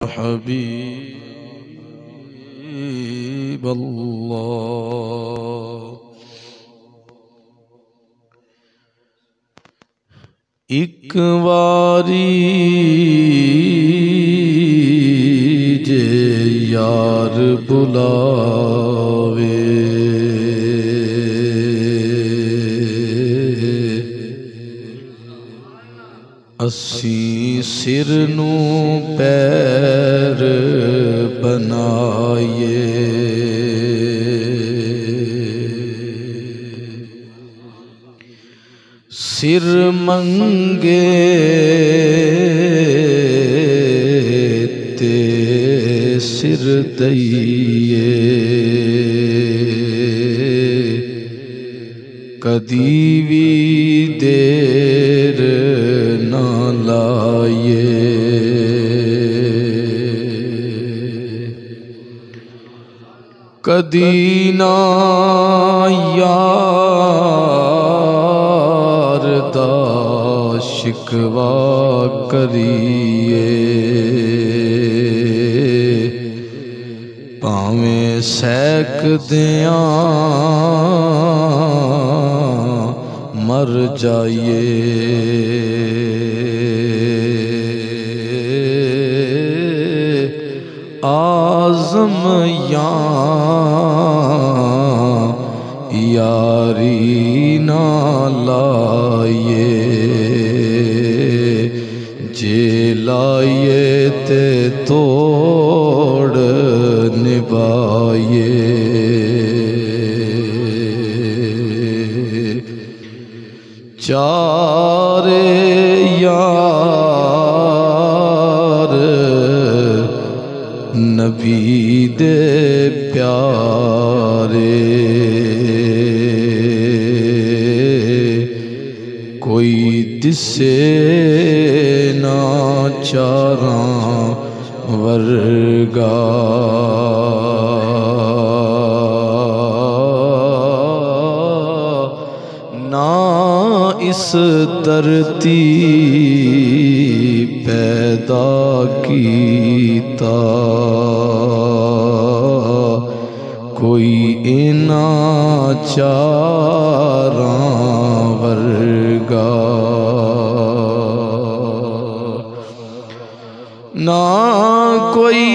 हबीब अल्लाह। एक वारी जे यार बुलावे, असी सिर नू पैर बनाए, सिर मंगे ते सिर दइए, कदी भी देर ना लाए। कदी ना यार दा शिकवा करिए, भावें सैक दियां मर जाइए। आज़म यारी ना लाए, जे लाए ते तोड़ निभाए। चारे यार नबी दे प्यारे, कोई दिसे ना चारां वर्गा। ना इस धरती पैदा कीता, कोई इना चारां वर्गा। ना कोई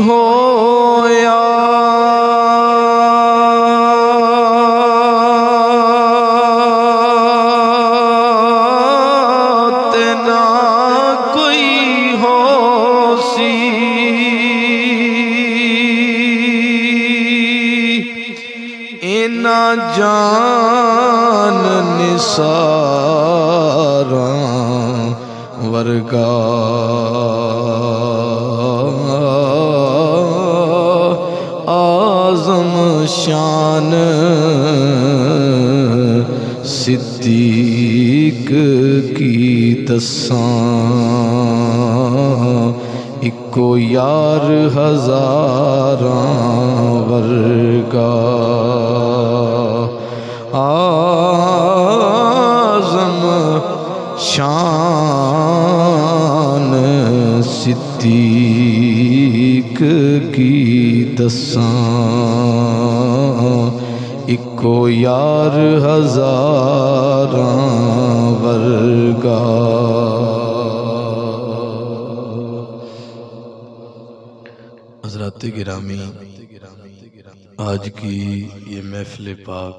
होया ते ना कोई होसी, इना जान निसारां वर्गा। आज़म शान सिद्दीक की दसां, इको यार हज़ारां वर्गा। आज़म शान सिद्दीक की दसां, इको यार हज़ारां वर्गा। हज़रात गिरामी, आज की ये महफ़िल पाक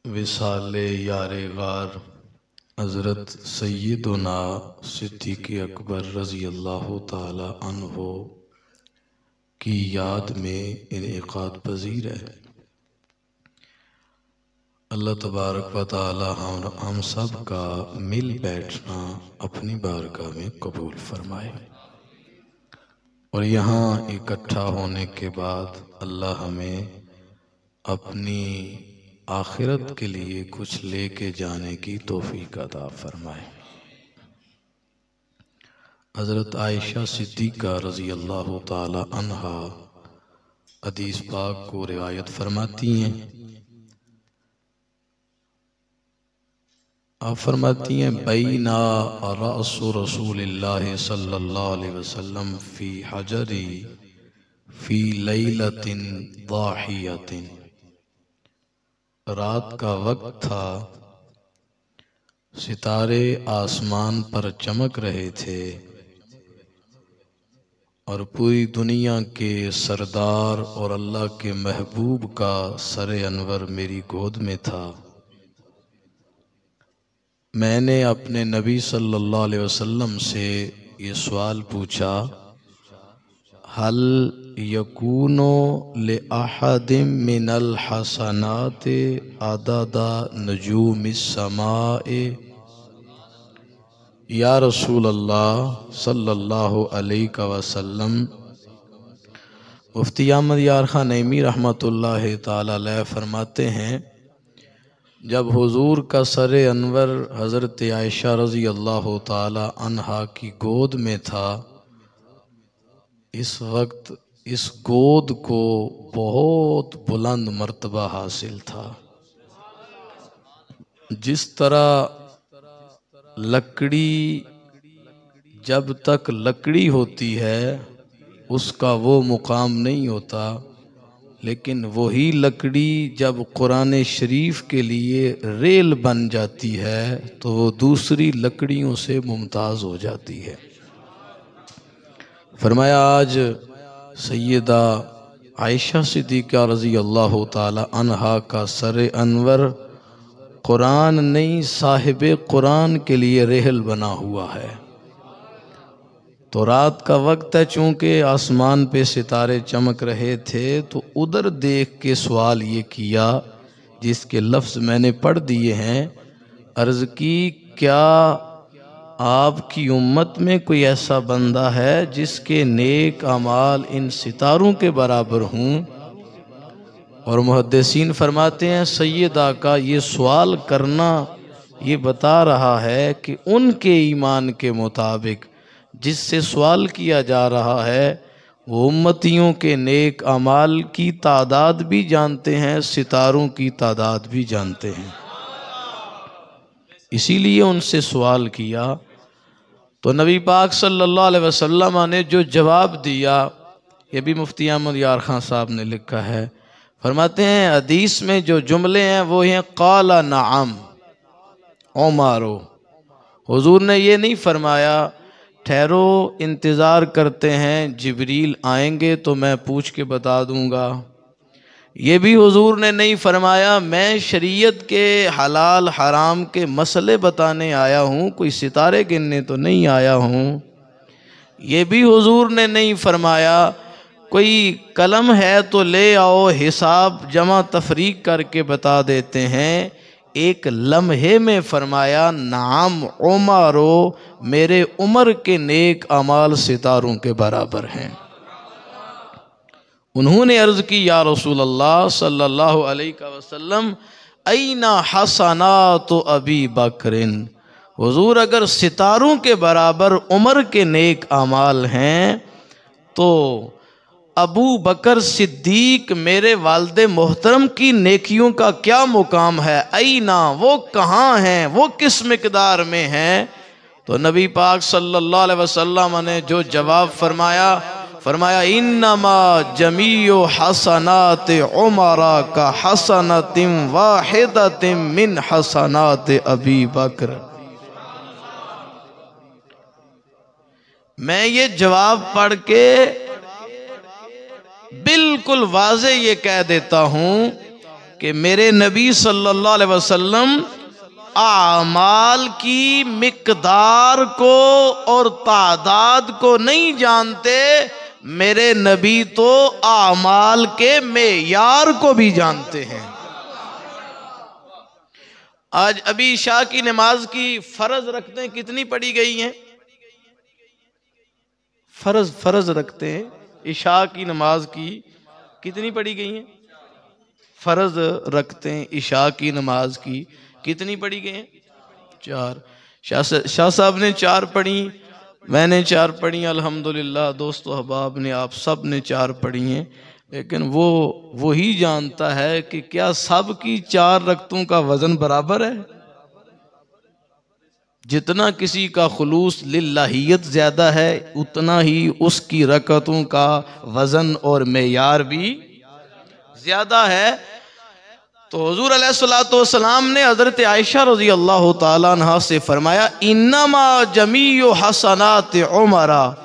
विसाले यारे गार हज़रत सैयदना सिद्दीक़ अकबर रज़ी अल्लाह ताला अन्हो की याद में इनेकाद पज़ीर है। अल्लाह तबारक व तआला हम सब का मिल बैठना अपनी बारगाह में कबूल फरमाए, और यहाँ इकट्ठा होने के बाद अल्लाह हमें अपनी आखिरत के लिए कुछ लेके जाने की तौफीक अता फरमाए। हज़रत आयशा सिद्दीक़ा रज़ी अल्लाह ताला अन्हा हदीस पाक को रिवायत फरमाती हैं, आप फरमाती हैं बैना रअसु रसूलिल्लाह सल्लल्लाहु अलैहि वसल्लम फी हजरी फी लैलतिन दाहियतिन। रात का वक्त था, सितारे आसमान पर चमक रहे थे और पूरी दुनिया के सरदार और अल्लाह के महबूब का सरे अनवर मेरी गोद में था। मैंने अपने नबी सल्लल्लाहु अलैहि वसल्लम से ये सवाल पूछा, हल यकूनो ले अहदिम मिनल हसनात अददा नजूमिस समाए। या रसूल अल्लाह सल्लल्लाहु अलैहि वसल्लम, मुफ्ती अहमद यार खान नईमी रहमतुल्लाह ताला अलैह फरमाते हैं, जब हुजूर का सरे अनवर हज़रत आयशा रज़ी अल्लाह ताला अन्हा की गोद में था, इस वक्त इस गोद को बहुत बुलंद मर्तबा हासिल था। जिस तरह लकड़ी जब तक लकड़ी होती है उसका वो मुकाम नहीं होता, लेकिन वही लकड़ी जब कुरान शरीफ के लिए रेल बन जाती है तो वो दूसरी लकड़ियों से मुमताज़ हो जाती है। फरमाया, आज सैयदा आयशा सिद्दीक़ा रज़ी अल्लाह ताला अन्हा का सरे अनवर कुरान नहीं साहिबे कुरान के लिए रेहल बना हुआ है। तो रात का वक्त है, चूँकि आसमान पे सितारे चमक रहे थे, तो उधर देख के सवाल ये किया जिसके लफ्ज़ मैंने पढ़ दिए हैं। अर्ज़ की, क्या आपकी उम्मत में कोई ऐसा बंदा है जिसके नेक अमाल इन सितारों के बराबर हों? और मुहद्दिसीन फरमाते हैं, सैयदा का ये सवाल करना ये बता रहा है कि उनके ईमान के मुताबिक जिससे सवाल किया जा रहा है वो उम्मतियों के नेक अमाल की तादाद भी जानते हैं, सितारों की तादाद भी जानते हैं। इसीलिए उनसे सवाल किया तो नबी पाक सल्लल्लाहु अलैहि वसल्लम ने जो जवाब दिया, ये भी मुफ्ती अहमद यार खान साहब ने लिखा है। फरमाते हैं, हदीस में जो जुमले हैं वो हैं क़ाला नअम उमरो। हुजूर ने ये नहीं फरमाया ठहरो इंतज़ार करते हैं जिब्रील आएंगे तो मैं पूछ के बता दूंगा। ये भी हुजूर ने नहीं फरमाया मैं शरीयत के हलाल हराम के मसले बताने आया हूँ, कोई सितारे गिनने तो नहीं आया हूँ। ये भी हुजूर ने नहीं फरमाया कोई कलम है तो ले आओ, हिसाब जमा तफरीक करके बता देते हैं। एक लम्हे में फरमाया, नाम उमरो, मेरे उम्र के नेक अमाल सितारों के बराबर हैं। उन्होंने अर्ज़ की, या रसूल अल्लाह सल्लल्लाहु अलैहि वसल्लम, ऐना हसनातो अबी बकरिन। हुजूर, अगर सितारों के बराबर उम्र के नेक अमाल हैं तो अबू बकर सिद्दीक मेरे वालिद मोहतरम की नेकियों का क्या मुकाम है? ऐना, वो कहाँ हैं, वो किस मिकदार में हैं? तो नबी पाक सल्लल्लाहु अलैहि वसल्लम ने जो जवाब फरमाया इन्नमा जमीओ हसनात उमरा का हसनतिम वाहिदतिम मिन हसनात अबी बकर। मैं ये जवाब पढ़ के बिल्कुल वाज़े ये कह देता हूँ कि मेरे नबी सल्लल्लाहु अलैहि वसल्लम आमाल की मिकदार को और तादाद को नहीं जानते, मेरे नबी तो आमाल के मेयार को भी जानते हैं। आज अभी इशा की नमाज की फर्ज रखते हैं, कितनी पढ़ी गई हैं? फर्ज रखते हैं, इशा की नमाज की कितनी पढ़ी गई हैं? फर्ज रखते हैं इशा की नमाज की कितनी पढ़ी गई हैं? 4। शाह साहब ने 4 पढ़ी, मैंने 4 पढ़ी, अल्हम्दुलिल्लाह। दोस्तों अहबाब ने, आप सब ने 4 पढ़ी हैं, लेकिन वो ही जानता है कि क्या सब की 4 रकतों का वजन बराबर है? जितना किसी का खुलूस लिल्लाहियत ज़्यादा है उतना ही उसकी रकतों का वज़न और मेयार भी ज़्यादा है। तो हुज़ूर अलैहिस्सलातु वस्सलाम ने हज़रत आयशा रज़ी अल्लाह ताला अन्हा से फरमाया, इन्नमा जमीउ हसनात उमरा,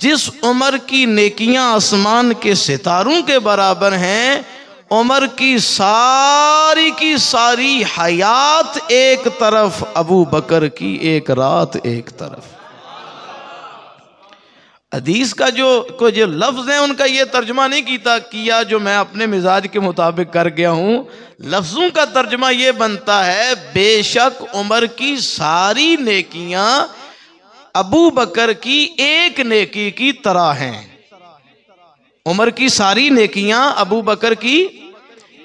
जिस उमर की नेकियां आसमान के सितारों के बराबर हैं, उमर की सारी हयात एक तरफ, अबू बकर की एक रात एक तरफ। हदीस का जो लफ्ज़ है उनका ये तर्जमा नहीं किया जो मैं अपने मिजाज के मुताबिक कर गया हूँ। लफ्ज़ों का तर्जमा ये बनता है, बेशक उमर की सारी नेकियां अबू बकर की एक नेकी की तरह हैं। उमर की सारी नेकियां अबू बकर की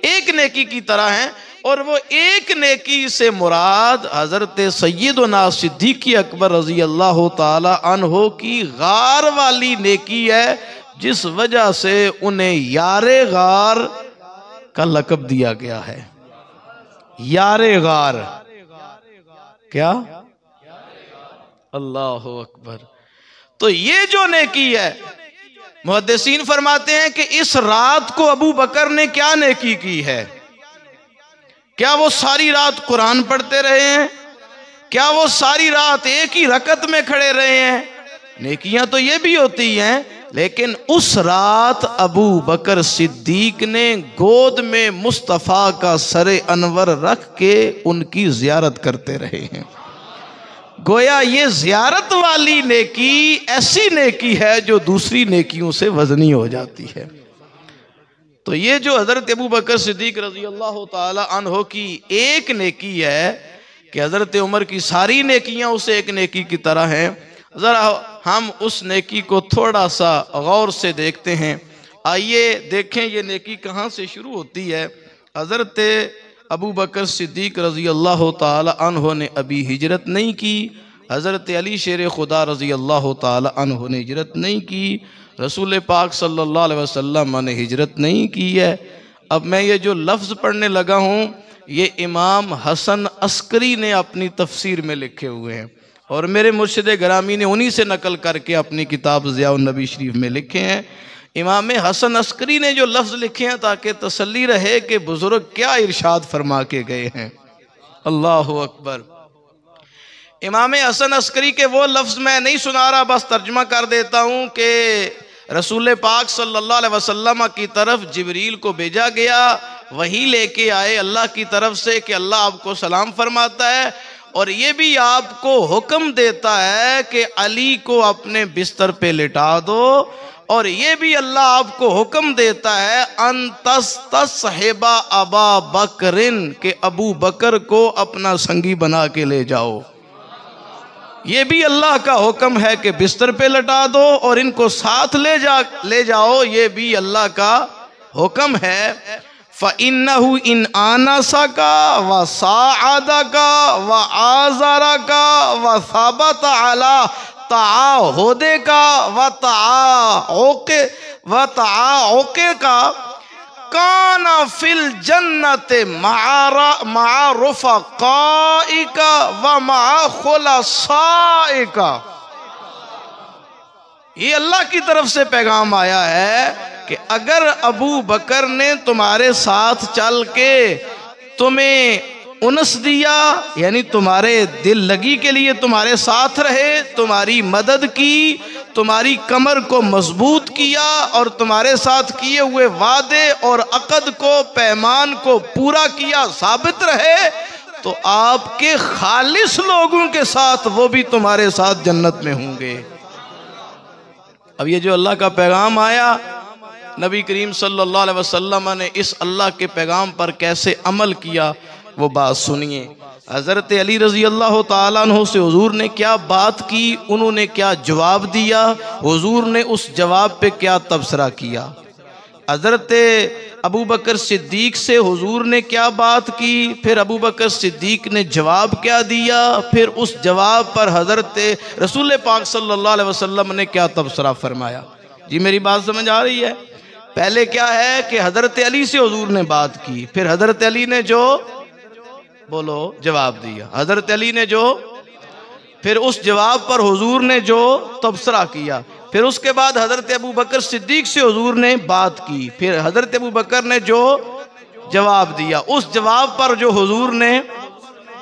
एक नेकी की तरह हैं, और वो एक नेकी से मुराद हजरत सैयदना सिद्दीक़ अकबर रज़ी अल्लाह ताला अन्हो की गार वाली नेकी है, जिस वजह से उन्हें यारे गार का लक़ब दिया गया है। यारे गार, क्या? अल्लाह अकबर। तो ये जो नेकी है, मुहद्दिसीन फरमाते हैं कि इस रात को अबू बकर ने क्या नेकी की है? क्या वो सारी रात कुरान पढ़ते रहे हैं? क्या वो सारी रात एक ही रकत में खड़े रहे हैं? नेकियां तो ये भी होती हैं, लेकिन उस रात अबू बकर सिद्दीक ने गोद में मुस्तफ़ा का सरे अनवर रख के उनकी ज़ियारत करते रहे हैं। गोया ये ज़ियारत वाली नेकी ऐसी नेकी है जो दूसरी नेकियों से वज़नी हो जाती है। तो ये जो हज़रत अबू बकर सिद्दीक रज़ी अल्लाह ताला अन्हो की एक नेकी है कि हज़रत उमर की सारी नेकियां उस एक नेकी की तरह हैं। ज़रा हम उस नेकी को थोड़ा सा गौर से देखते हैं। आइए देखें ये नेकी कहाँ से शुरू होती है। हज़रत अबू बकर सिद्दीक रज़ी अल्लाह ताला अन्हो ने अभी हिजरत नहीं की। हज़रत अली शेर खुदा रज़ी अल्लाह ताला अन्हो ने हिजरत नहीं की। रसूल पाक सल्लल्लाहु अलैहि वसल्लम ने हिजरत नहीं की है। अब मैं ये जो लफ्ज़ पढ़ने लगा हूँ ये इमाम हसन अस्करी ने अपनी तफसीर में लिखे हुए हैं, और मेरे मुर्शिद ग्रामी ने उन्हीं से नकल करके अपनी किताब ज़ियाउन नबी शरीफ में लिखे हैं। इमाम हसन अस्करी ने जो लफ्ज़ लिखे हैं ताकि तसल्ली रहे कि बुज़ुर्ग क्या इरशाद फरमा के गए हैं। अल्लाहु अकबर। इमाम हसन अस्करी के वो लफ्ज़ मैं नहीं सुना रहा, बस तर्जुमा कर देता हूँ कि रसूल पाक सल्लल्लाहु अलैहि वसल्लम की तरफ जिब्रील को भेजा गया, वही लेके आए अल्लाह की तरफ से कि अल्लाह आपको सलाम फरमाता है, और ये भी आपको हुक्म देता है कि अली को अपने बिस्तर पे लिटा दो, और ये भी अल्लाह आपको हुक्म देता है अंतस्तस्हिबा अबा बकरिन के अबू बकर को अपना संगी बना के ले जाओ। ये भी अल्लाह का हुक्म है कि बिस्तर पे लटा दो और इनको साथ ले जाओ, ये भी अल्लाह का हुक्म है। फ़इन्नहु इन आनसा का व साअदा का व आज़रा का व साबत अला ताओदे का व ताओके का काना फिल जन्नते मारुफा काइका व खुलसाइका। ये अल्लाह की तरफ से पैगाम आया है कि अगर अबू बकर ने तुम्हारे साथ चल के तुम्हें उनस दिया, यानी तुम्हारे दिल लगी के लिए तुम्हारे साथ रहे, तुम्हारी मदद की, तुम्हारी कमर को मजबूत किया और तुम्हारे साथ किए हुए वादे और अक़द को, पैमान को पूरा किया, साबित रहे, तो आपके खालिस लोगों के साथ वो भी तुम्हारे साथ जन्नत में होंगे। अब ये जो अल्लाह का पैगाम आया, नबी करीम सल्लल्लाहु अलैहि वसल्लम ने इस अल्लाह के पैगाम पर कैसे अमल किया वो बात सुनिए। हज़रत अली रज़ी अल्लाह ताला अन्हु से हुजूर ने क्या बात की, उन्होंने क्या जवाब दिया, हुजूर ने उस जवाब पे क्या तबसरा किया। हज़रत अबू बकर सिद्दीक से हुजूर ने क्या बात की, फिर अबू बकर सिद्दीक ने जवाब क्या दिया, फिर उस जवाब पर हज़रत रसूल पाक सल्लल्लाहु अलैहि वसल्लम ने क्या तबसरा फरमाया। जी मेरी बात समझ आ रही है। पहले क्या है कि हज़रत अली से हुजूर ने बात की, फिर हज़रत अली ने जो बोलो जवाब दिया, हज़रत अली ने जो, फिर उस जवाब पर हुजूर ने जो तबसरा किया, फिर उसके बाद हज़रत अबू बकर सिद्दीक से हुजूर ने बात की, फिर हज़रत अबू बकर ने जो जवाब दिया, उस जवाब पर जो हुजूर ने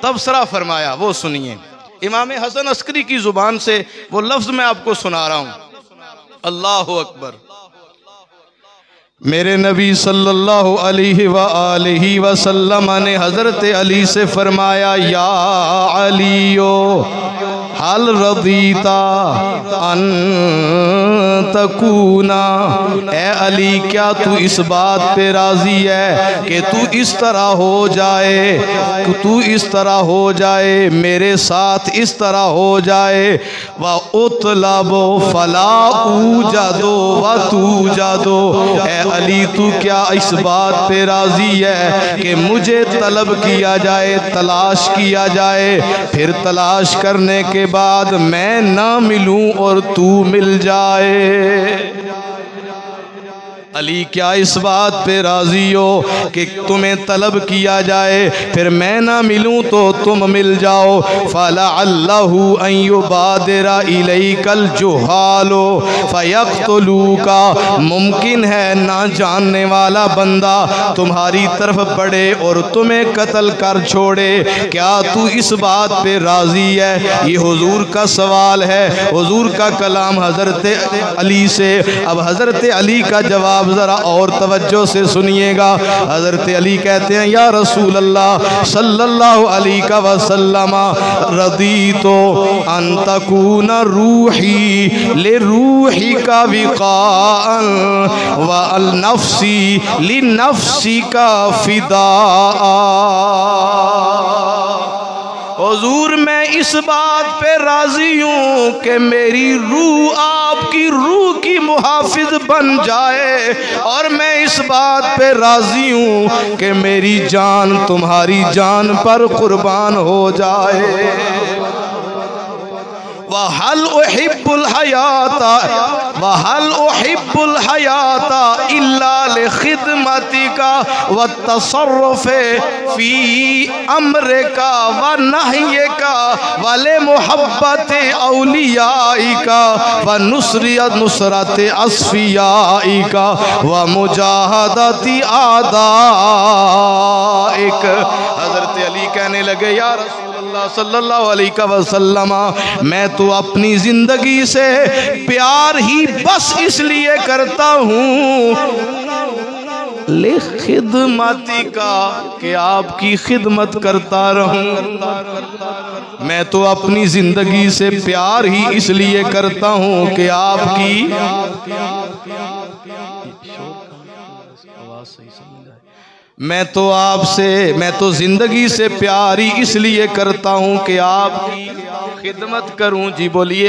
तबसरा फरमाया वो सुनिए। इमाम हसन अस्करी की ज़ुबान से वो लफ्ज़ मैं आपको सुना रहा हूँ। अल्लाहु अकबर। मेरे नबी सल्लल्लाहु अलैहि वसल्लम ने हज़रत अली से फरमाया, या अलियो हल रदीता अन तकूना, ए अली क्या तू इस बात पे राजी है कि तू इस तरह हो जाए, तू इस तरह हो जाए, मेरे साथ इस तरह हो जाए। व उतलबो फला ऊजदो व तू जादो, ए अली तू क्या इस बात पे राजी है कि मुझे तलब किया जाए, तलाश किया जाए, फिर तलाश करने के बाद मैं ना मिलूं और तू मिल जाए। अली क्या इस बात पे राजी हो कि तुम्हें तलब किया जाए फिर मैं ना मिलूं तो तुम मिल जाओ। फला अल्लाहु अन युबादिरा इलैकल जुहालो फयक्तुलूका, मुमकिन है ना जानने वाला बंदा तुम्हारी तरफ बढ़े और तुम्हें कत्ल कर छोड़े। क्या तू इस बात पे राजी है? ये हुजूर का सवाल है, हुजूर का कलाम हज़रत अली से। अब हज़रत अली का जवाब जरा और तवज्जो से सुनिएगा। हज़रत अली कहते हैं, या रसूल अल्लाह सल्लल्लाहु अलैहि वसल्लम, रदीतो अन तकून रूही ले रूही का विक़ाअन व अल नफ्सी लि नफ्सी का फिदा। हुजूर मैं इस बात पे राजी हूँ कि मेरी रूह आपकी रूह की मुहाफिज बन जाए, और मैं इस बात पे राजी हूँ कि मेरी जान तुम्हारी जान पर कुर्बान हो जाए। वहल उहिब्बुल हयाता वहल उहिब्बुल हयाता इल्ला लिखिदमतिका व तसर्रुफे फी अम्रिका व नहयिका व ले मुहब्बते औलियाइका व नुसरत अस्फियाइका व मुजाहदती आदाइक। हज़रत अली कहने लगे, या रसूलल्लाह सल्लल्लाहु अलैहि वसल्लम, मैं तो अपनी जिंदगी से प्यार ही बस इसलिए करता हूँ ले खिदमती का कि आपकी खिदमत करता रहूं। मैं तो अपनी जिंदगी से प्यार ही इसलिए करता हूँ कि आपकी मैं तो जिंदगी से प्यार ही इसलिए करता हूँ कि आपकी खिदमत करूँ। जी बोलिए,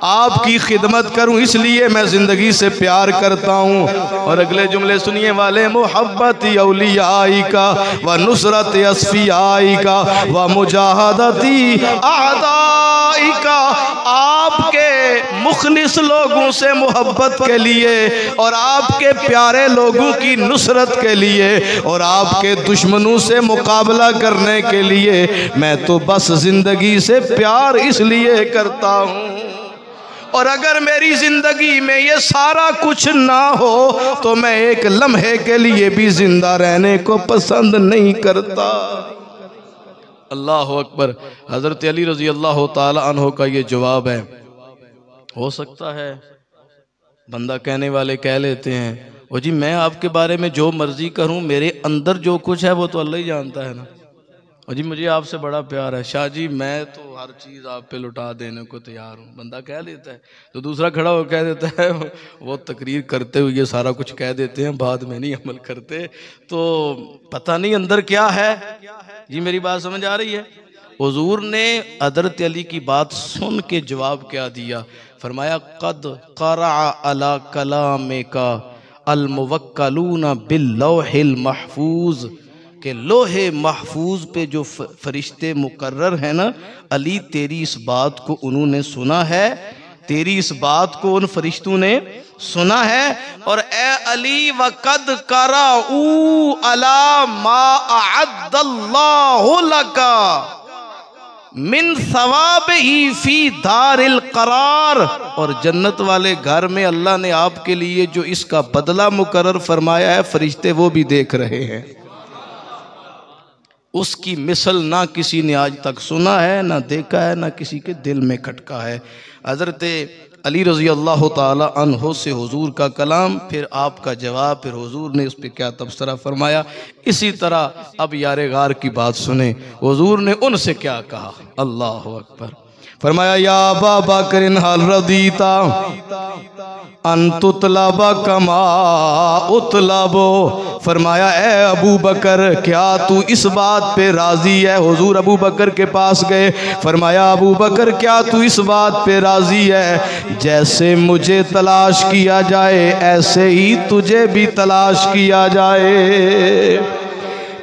आपकी खिदमत करूं इसलिए मैं ज़िंदगी से प्यार करता हूं। और अगले जुमले सुनिए, वाले मोहब्बत औलियाई का व नुसरत अस्फियाई का व मुजाहदती आदाई का। आपके मुखलिस लोगों से मोहब्बत के लिए और आपके प्यारे लोगों की नुसरत के लिए और आपके दुश्मनों से मुकाबला करने के लिए मैं तो बस ज़िंदगी से प्यार इसलिए करता हूँ। और अगर मेरी जिंदगी में ये सारा कुछ ना हो तो मैं एक लम्हे के लिए भी जिंदा रहने को पसंद नहीं करता। अल्लाह अकबर। हज़रत अली रज़ी अल्लाह ताला अन्हो का ये जवाब है। हो सकता है बंदा कहने वाले कह लेते हैं, वो जी मैं आपके बारे में जो मर्जी करूं, मेरे अंदर जो कुछ है वो तो अल्लाह ही जानता है ना। और जी मुझे आपसे बड़ा प्यार है शाह जी, मैं तो हर चीज़ आप पे लुटा देने को तैयार हूँ। बंदा कह देता है तो दूसरा खड़ा हो कह देता है, वो तकरीर करते हुए ये सारा कुछ कह देते हैं, बाद में नहीं अमल करते, तो पता नहीं अंदर क्या है। जी मेरी बात समझ आ रही है? हुजूर ने हज़रत अली की बात सुन के जवाब क्या दिया? फरमाया, क़द क़रा अला कलामिका अल मुवक्कलूना बिल लौहिल महफूज, के लोहे महफूज पे जो फरिश्ते मुकर्रर हैं ना, अली तेरी इस बात को उन्होंने सुना है, तेरी इस बात को उन फरिश्तों ने सुना है। और ए अली वक़द कराऊ अला मा अअद्दल्लाहु लका, मिन सवाब ही फी दारिल करार, और जन्नत वाले घर में अल्लाह ने आपके लिए जो इसका बदला मुकर्रर फरमाया है, फरिश्ते वो भी देख रहे हैं। उसकी मिसल ना किसी ने आज तक सुना है, ना देखा है, ना किसी के दिल में खटका है। हज़रत अली रज़ी अल्लाह ताला अन्हो से हुजूर का कलाम, फिर आपका जवाब, फिर हुजूर ने उस पर क्या तबसरा फरमाया। इसी तरह अब यारे गार की बात सुने, हुजूर ने उनसे क्या कहा। अल्लाह अकबर। फरमाया या अबा बकरिन हल रदीता अनतुतलबा कमा उतलबो। फरमाया ए अबू बकर, क्या तू इस बात पे राज़ी है? हुजूर अबू बकर के पास गए, फरमाया अबू बकर क्या तू इस बात पे राज़ी है जैसे मुझे तलाश किया जाए ऐसे ही तुझे भी तलाश किया जाए?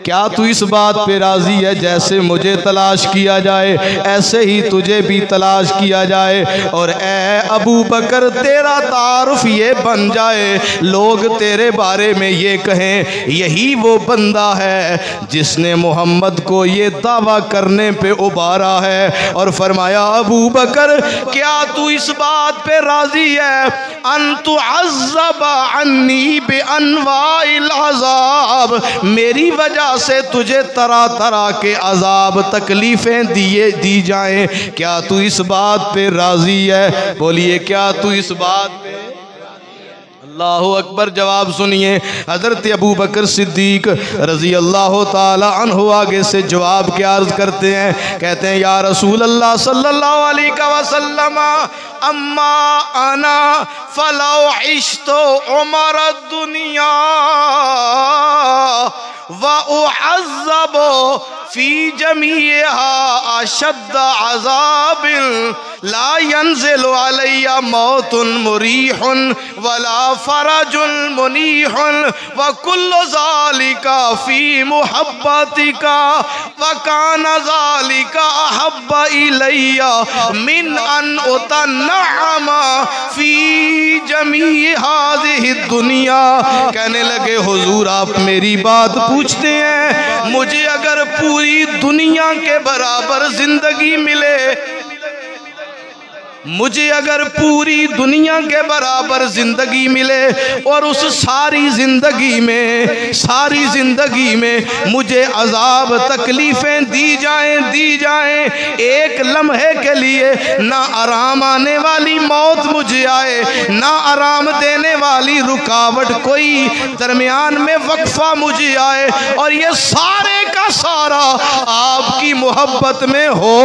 क्या तू इस बात पे राज़ी है जैसे मुझे तलाश किया जाए ऐसे ही तुझे भी तलाश किया जाए? और ए अबू बकर, तेरा तारुफ ये बन जाए, लोग तेरे बारे में ये कहें यही वो बंदा है जिसने मोहम्मद को ये दावा करने पे उबारा है। और फरमाया अबू बकर, क्या तू इस बात पे राज़ी है अन तुअज़्ज़ब अन्नी बिअनवाइल अज़ाब, मेरी वजह से तुझे तरह तरह के अजाब तकलीफें दी जाएं? क्या तू इस बात पे राजी है? बोलिए क्या तू इस बात पे? अल्लाहु अकबर। जवाब सुनिए, हज़रत अबू बकर सिद्दीक रज़ी अल्लाह ताला अन्हु आगे से जवाब क्या अर्ज़ करते हैं, कहते हैं या रसूल अल्लाह सल्लल्लाहु अलैहि वसल्लम अम्मा अना फलौ इश्तो उमर दुनिया व उअज़्ज़बो फी जमीहा अशद्द अज़ाबिन ला यंज़िलु अलैया मौतुन मुरीहुन वला फरजुन मुनीहुन व कुल्लु ज़ालिका फी मुहब्बतिका व काना ज़ालिका अहब्बा इलैया मिन अन उतन्नअमा फी जमी हाज़िहि दुनिया। कहने लगे हुजूर आप मेरी बात पूछते हैं, मुझे अगर पूरी दुनिया के बराबर जिंदगी मिले, मुझे अगर पूरी दुनिया के बराबर जिंदगी मिले और उस सारी जिंदगी में मुझे अजाब तकलीफें दी जाएं, एक लम्हे के लिए ना आराम आने वाली मौत मुझे आए, ना आराम देने वाली रुकावट कोई दरमियान में वक्फा मुझे आए, और ये सारे का सारा आपकी मोहब्बत में हो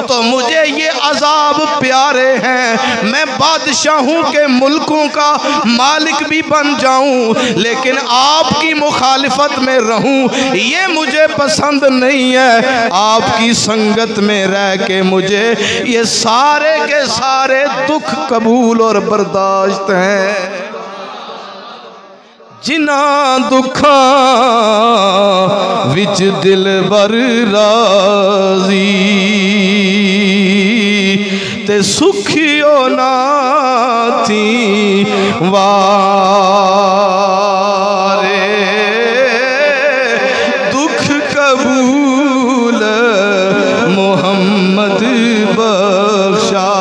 तो मुझे ये अजाब प्यारे हैं। मैं बादशाहों के मुल्कों का मालिक भी बन जाऊं लेकिन आपकी मुखालिफत में रहूं ये मुझे पसंद नहीं है। आपकी संगत में रह के मुझे ये सारे के सारे दुख कबूल और बर्दाश्त हैं। जिना दुखा विच दिल बर राजी ते सुखियो ना थी वारे, दुख कबूल मोहम्मद बख्शा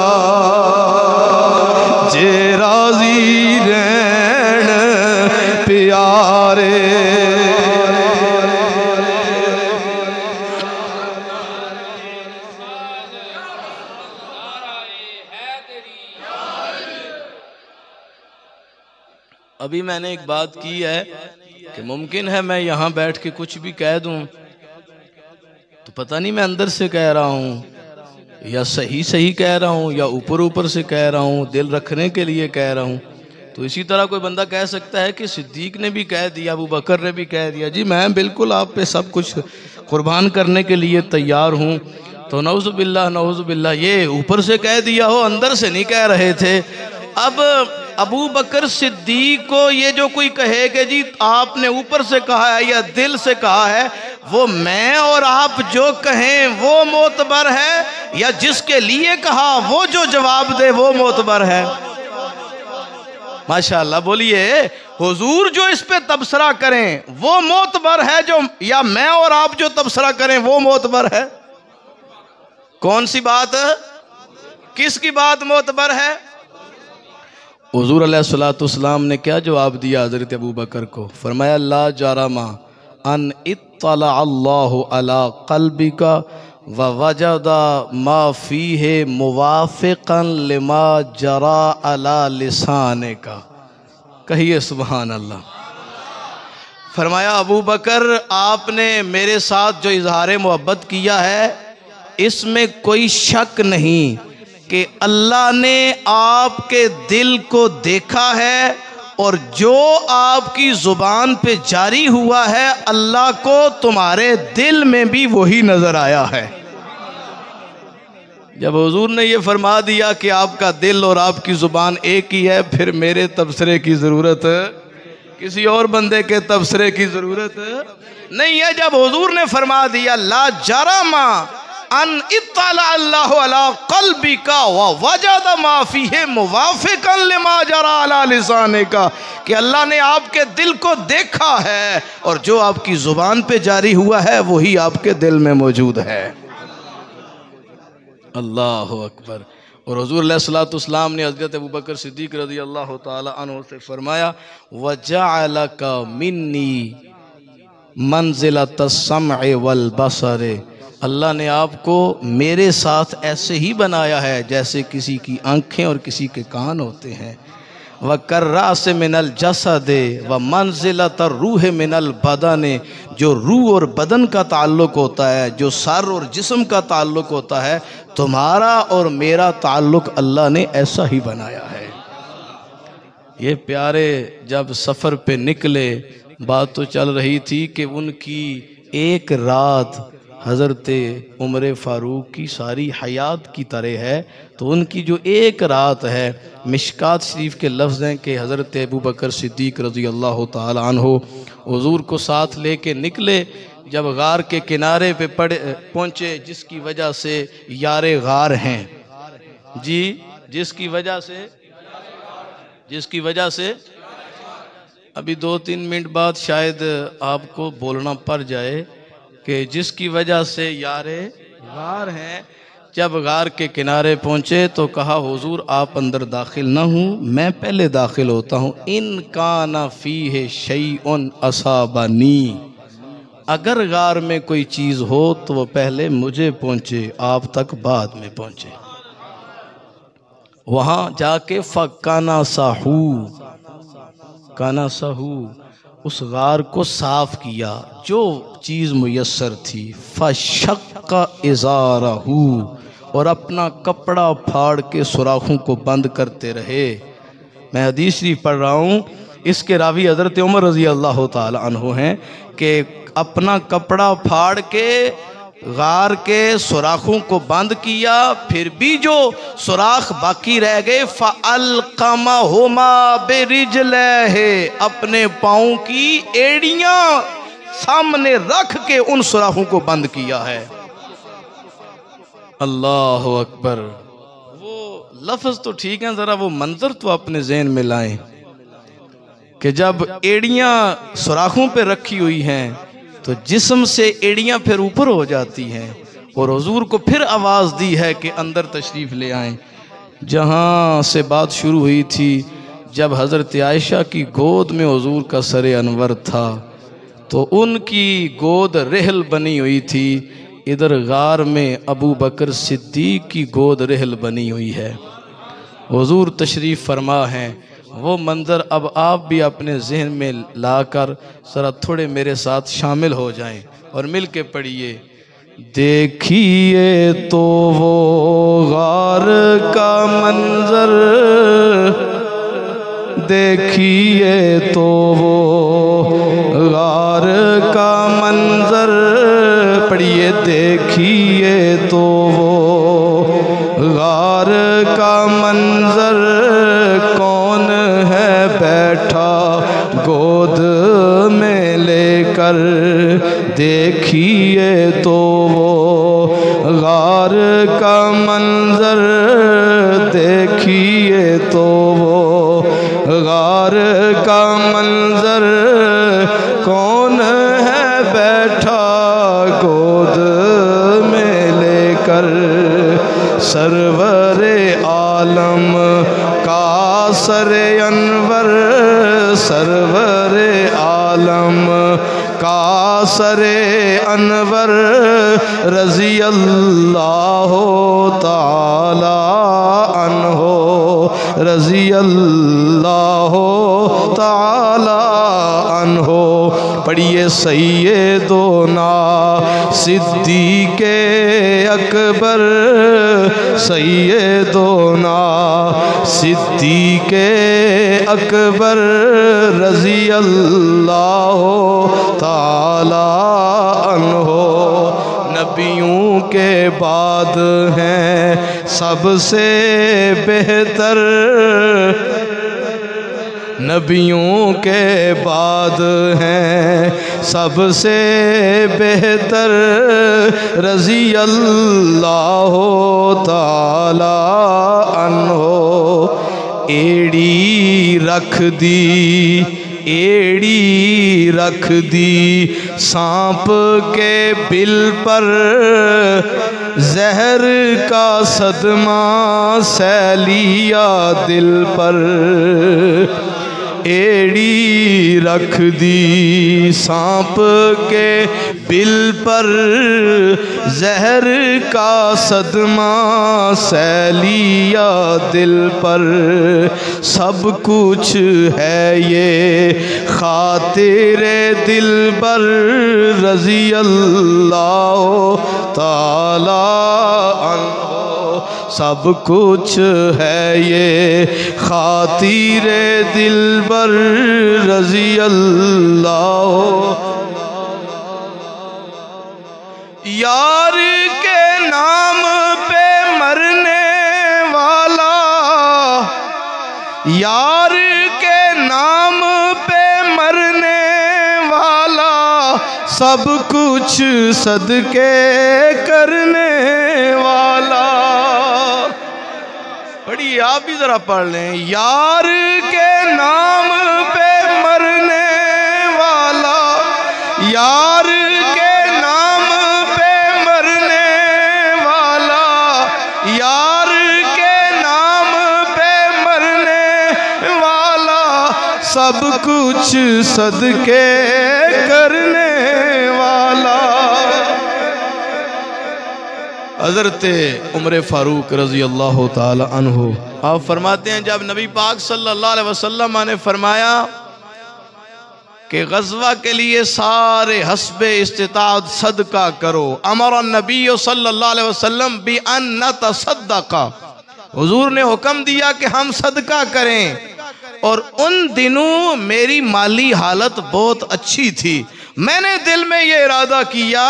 जे राजी रहन प्यारे। अभी मैंने एक बात की है कि मुमकिन है मैं यहाँ बैठ के कुछ भी कह दूं तो पता नहीं मैं अंदर से कह रहा हूँ या सही कह रहा हूँ या ऊपर से कह रहा हूँ, दिल रखने के लिए कह रहा हूँ। तो इसी तरह कोई बंदा कह सकता है कि सिद्दीक ने भी कह दिया, अबू बकर ने भी कह दिया, जी मैं बिल्कुल आप पे सब कुछ कुर्बान करने के लिए तैयार हूँ। तो नौज़ुबिल्लाह ये ऊपर से कह दिया हो, अंदर से नहीं कह रहे थे। अब अबू बकर सिद्दीक को ये जो कोई कहे कि जी आपने ऊपर से कहा है या दिल से कहा है, वो मैं और आप जो कहें वो मोतबर है या जिसके लिए कहा वो जो जवाब दे वो मोतबर है? माशाअल्लाह। बोलिए हुजूर जो इस पे तबसरा करें वो मोतबर है जो, या मैं और आप जो तबसरा करें वो मोतबर है? कौन सी बात, किसकी बात मोतबर है? हुजूर अलैहिस्सलाम ने क्या जवाब दिया हज़रत अबू बकर को? फरमाया ला जरमा अन इत्तला अल्लाहु अला क़ल्बिका व वजदा मा फ़ीहे मुवाफ़िक़न लिमा जरा अला लिसानिका। कहिए सुभान अल्लाह। फरमाया अबू बकर, आपने मेरे साथ जो इजहार मोहब्बत किया है इसमें कोई शक नहीं कि अल्लाह ने आपके दिल को देखा है और जो आपकी ज़ुबान पे जारी हुआ है अल्लाह को तुम्हारे दिल में भी वही नज़र आया है। जब हुजूर ने ये फरमा दिया कि आपका दिल और आपकी ज़ुबान एक ही है, फिर मेरे तबसरे की ज़रूरत, किसी और बंदे के तबसरे की ज़रूरत नहीं है। जब हुजूर ने फरमा दिया ला जरमा अन इत्तला अल्लाहु अला क़ल्बिका व वजदा मा फ़ीहि मुवाफ़िक़न लिमा जरा अला लिसानिका, कि अल्लाह ने आपके दिल को देखा है और जो आपकी ज़ुबान पे जारी हुआ है वही आपके दिल में मौजूद है। अल्लाह अकबर। और हुज़ूर अलैहिस्सलाम ने हज़रत अबू बकर सिद्दीक़ रज़ी अल्लाह ताला अन्हु से फरमाया वजअलका मिन्नी मंज़िलत अस्समअ वल बसर, अल्लाह ने आपको मेरे साथ ऐसे ही बनाया है जैसे किसी की आँखें और किसी के कान होते हैं। व कर्रास मिनल जसदे व मंज़िलत रूह मिनल बदन, जो रूह और बदन का ताल्लुक़ होता है, जो सर और जिस्म का ताल्लुक़ होता है, तुम्हारा और मेरा ताल्लुक़ अल्लाह ने ऐसा ही बनाया है। ये प्यारे जब सफ़र पे निकले, बात तो चल रही थी कि उनकी एक रात हज़रत उमर फ़ारूक की सारी हयात की तरह है, तो उनकी जो एक रात है, मिशकात शरीफ के लफ्ज़ हैं कि हज़रत अबू बकर सिद्दीक़ रज़ी अल्लाह ताला अन्हु हुज़ूर को साथ लेके निकले। जब गार के किनारे पे पहुँचे, जिसकी वजह से यारे गार हैं जी, जिसकी वजह से अभी 2-3 मिनट बाद शायद आपको बोलना पड़ जाए कि जिसकी वजह से यारे गार हैं। जब गार के किनारे पहुँचे तो कहा हुजूर आप अंदर दाखिल ना हूँ, मैं पहले दाखिल होता हूँ। इन काना फ़ीहि शैउन असाबनी, अगर गार में कोई चीज़ हो तो वो पहले मुझे पहुँचे, आप तक बाद में पहुँचे। वहाँ जाके फ़काना साहू उस गार को साफ़ किया, जो चीज़ मुयस्सर थी। फ़शक्का इज़ारहू, और अपना कपड़ा फाड़ के सुराखों को बंद करते रहे। मैं हदीस शरीफ पढ़ रहा हूँ, इसके रावी हज़रत उमर रज़ी अल्लाह ताला अन्हु हैं कि अपना कपड़ा फाड़ के गार के सुराखों को बंद किया, फिर भी जो सुराख बाकी रह गए फ़अल्क़महुमा बिरिजलिही, अपने पाँव की एड़ियाँ सामने रख के उन सुराखों को बंद किया है। अल्लाह अकबर। वो लफ्ज़ तो ठीक है, ज़रा वो मंजर तो अपने ज़हन में लाएं कि जब एड़ियाँ सुराखों पे रखी हुई हैं तो जिस्म से एड़ियाँ फिर ऊपर हो जाती हैं, और हुजूर को फिर आवाज़ दी है कि अंदर तशरीफ़ ले आएं। जहाँ से बात शुरू हुई थी, जब हज़रत आयशा की गोद में हुजूर का सरे अनवर था तो उनकी गोद रहल बनी हुई थी, इधर गार में अबू बकर सिद्दीक़ की गोद रहल बनी हुई है। हुजूर तशरीफ़ फरमा हैं। वो मंज़र अब आप भी अपने जहन में लाकर ज़रा थोड़े मेरे साथ शामिल हो जाएं और मिल के पढ़िए। देखिए तो वो गार का मंज़र, देखिए तो वो गार का मंज़र, पढ़िए देखिए तो वो गार का मंज़र, कौन है बैठा गोद में लेकर, देखिए तो वो गार का मंज़र, देखिए तो वो गार का मंज़र, कौन है बैठा गोद में लेकर। सरवर आलम कासर अनवर सरवर आलम कासर अनवर रज़ी अल्लाह ताला अन्हो रज़ी अल्लाह ताला अन्हो। पढ़िए सैयदोना सिद्दीक़े अकबर सैयदोना सिद्दीक़े अकबर रज़ी अल्लाह ताला अन्हो। नबियों के बाद हैं सबसे बेहतर नबियों के बाद हैं सबसे बेहतर रज़ी अल्लाह ताला अन्हो। एड़ी रख दी सांप के बिल पर जहर का सदमा सैलिया दिल पर एड़ी रख दी सांप के बिल पर जहर का सदमा सैलिया दिल पर। सब कुछ है ये खातिरे दिल पर रज़ी अल्लाह ताला अन्हो। सब कुछ है ये खातिरे दिल पर रज़ी अल्लाह। यार के नाम पे मरने वाला यार के नाम पे मरने वाला सब कुछ सदके करने वाला। पढ़िए आप भी जरा पढ़ लें। यार के नाम पे मरने वाला यार के नाम पे मरने वाला यार के नाम पे मरने वाला सब कुछ सदके करने वाला। हज़रत उमर फ़ारूक रज़ी अल्लाह ताला अन्हु आप फरमाते हैं जब नबी पाक सल्लल्लाहु अलैहि वसल्लम ने फरमाया कि गज़वा के लिए सारे हस्बे इस्तिताअत सदका करो। अमर नबी सल्लल्लाहु अलैहि वसल्लम बि अन नतसद्दक़ा हुजूर ने हुक्म दिया कि हम सदका करें। और उन दिनों मेरी माली हालत बहुत अच्छी थी। मैंने दिल में ये इरादा किया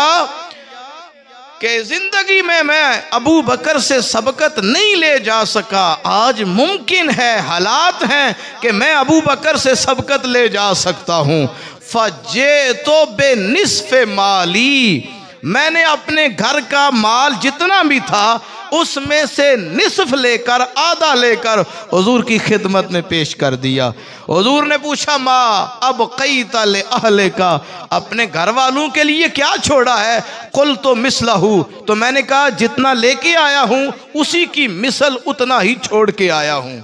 कि जिंदगी में मैं अबू बकर से सबकत नहीं ले जा सका, आज मुमकिन है, हालात हैं कि मैं अबू बकर से सबकत ले जा सकता हूँ। फजे तो बेनिस्फ़े माली, मैंने अपने घर का माल जितना भी था उसमें से निस्फ लेकर, आधा लेकर हुजूर की खिदमत में पेश कर दिया। हुजूर ने पूछा माँ अब कई तले अहले का, अपने घर वालों के लिए क्या छोड़ा है? कुल तो मिसलहू, तो मैंने कहा जितना लेके आया हूँ उसी की मिसल उतना ही छोड़ के आया हूँ।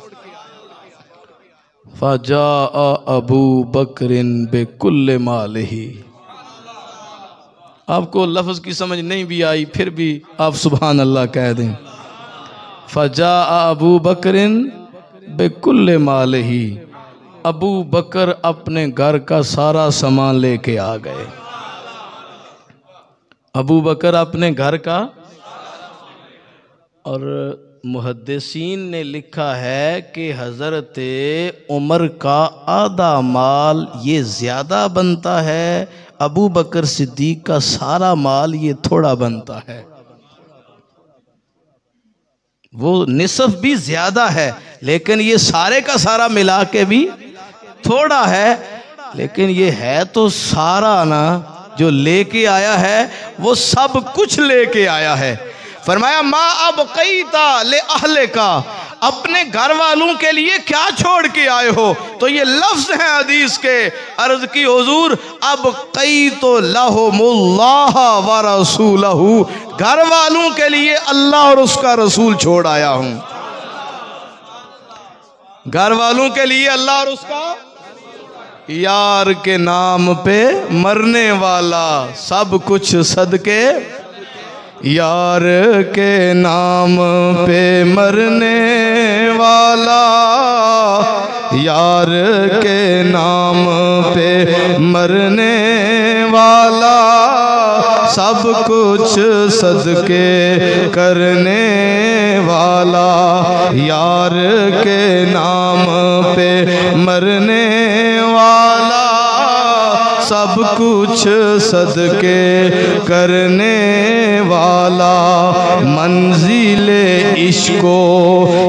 फजा अबू बकरिन बेकुल्ले मालिही, आपको लफ्ज़ की समझ नहीं भी आई फिर भी आप सुभान अल्लाह कह दें। फजा अबू बकरिन बेकुल्ले मालिही, अबू बकर अपने घर का सारा सामान लेके आ गए। अबू बकर अपने घर का, और मुहद्दिसीन ने लिखा है कि हज़रत उमर का आधा माल ये ज़्यादा बनता है, अबू बकर सिद्दीक का सारा माल ये थोड़ा बनता है। वो निसफ भी ज़्यादा है लेकिन ये सारे का सारा मिला के भी थोड़ा है, लेकिन ये है तो सारा ना, जो लेके आया है वो सब कुछ लेके आया है। फरमाया माँ अब कई ता ले अहले का, अपने घर वालों के लिए क्या छोड़ के आए हो? तो ये लफ्ज़ हैं हदीस के। अर्ज़ की हुजूर अब कई तो लहुमुल्लाह व रसूलहू, घर वालों के लिए अल्लाह और उसका रसूल छोड़ आया हूं। घर वालों के लिए अल्लाह और उसका, यार के नाम पे मरने वाला सब कुछ सदके, यार के नाम पे मरने वाला, यार के नाम पे मरने वाला सब कुछ सदके करने वाला, यार के नाम पे मरने वाला सब कुछ सदके करने वाला, मंजिले इश्को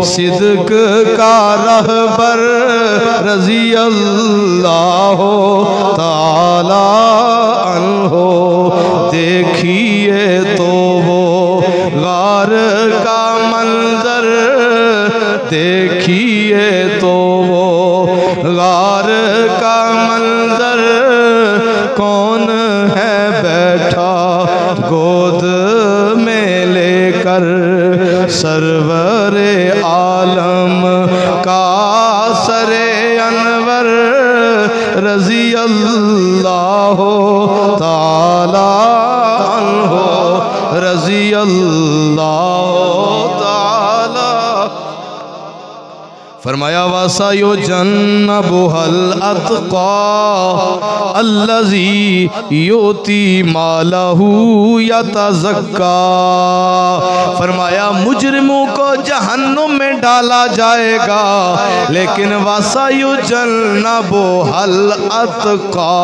सिद्क का रहबर रज़ी अल्लाह ताला अन्हो, देखिए तो वो गार का मंजर, देखिए तो वो गार का मंजर, कौन है बैठा गोद में लेकर सरवरे आलम का सरे अनवर रज़ी अल्लाह ताला अन्हो, रज़ी अल्लाह ताला। फरमाया वासायो जन्नबुहल अत्क़ा अल्लज़ी योती मालहू यतज़क्का। फरमाया मुजरिमों को जहन्नुम में डाला जाएगा, लेकिन वासायो जन्नबुहल अत्क़ा,